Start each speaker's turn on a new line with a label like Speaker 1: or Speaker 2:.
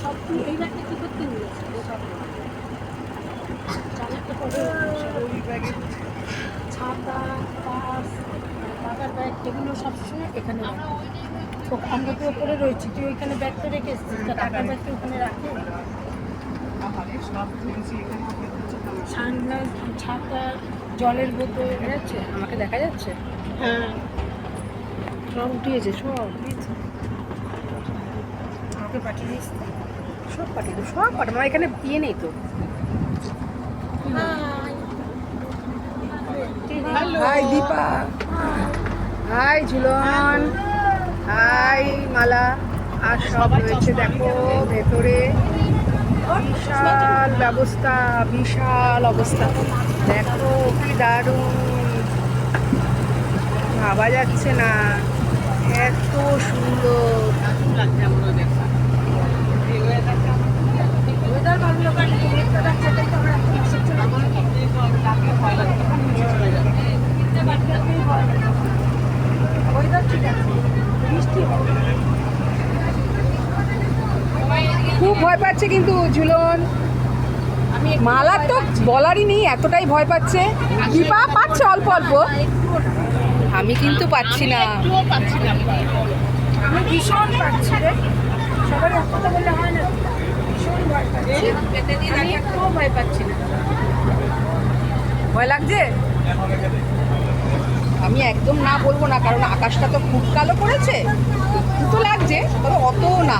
Speaker 1: সব এই ব্যাগটা কী করতে নিয়েছে ছাতা পার্স টাকার ব্যাগ এগুলো সবসময় এখানে আমরা তো ওপরে রয়েছি, তুই ওইখানে ব্যাগটা রেখে এসেছিস, টাকার ব্যাগটা ওখানে রাখে। সানগ্লাস, ছাতা, জলের বোতল দেখা যাচ্ছে, আমাকে দেখা যাচ্ছে। হ্যাঁ সব উঠিয়েছে, সব উঠিয়েছে। আমাকে পাঠিয়ে দিস, সব পাঠিয়ে দেবো, সব পাঠাবো। আমার এখানে ইয়ে নেই তো। Hi Deepa, hi Jhulan, hi Mala, আর সব রয়েছে দেখো ভেতরে। বিশাল ব্যবস্থা, বিশাল অবস্থা দেখো, কি দারুণ, ভাবা যাচ্ছে না, এত সুন্দর। খুব ভয় পাচ্ছে কিন্তু ঝুলন, মালার তো বলারই নেই, এতটাই ভয় পাচ্ছে। দীপা পাচ্ছে অল্প অল্প, আমি কিন্তু পাচ্ছি না। আমি ভীষণ পাচ্ছি রে, সবার এক কথা বললে হয় না, ভীষণ ভয় পাচ্ছি, আমি একটুও ভয় পাচ্ছি না। ভয় লাগছে? আমি একদম না বলবো না, কারণ আকাশটা তো খুব কালো করেছে, একটু তো লাগছে, তবে অত না।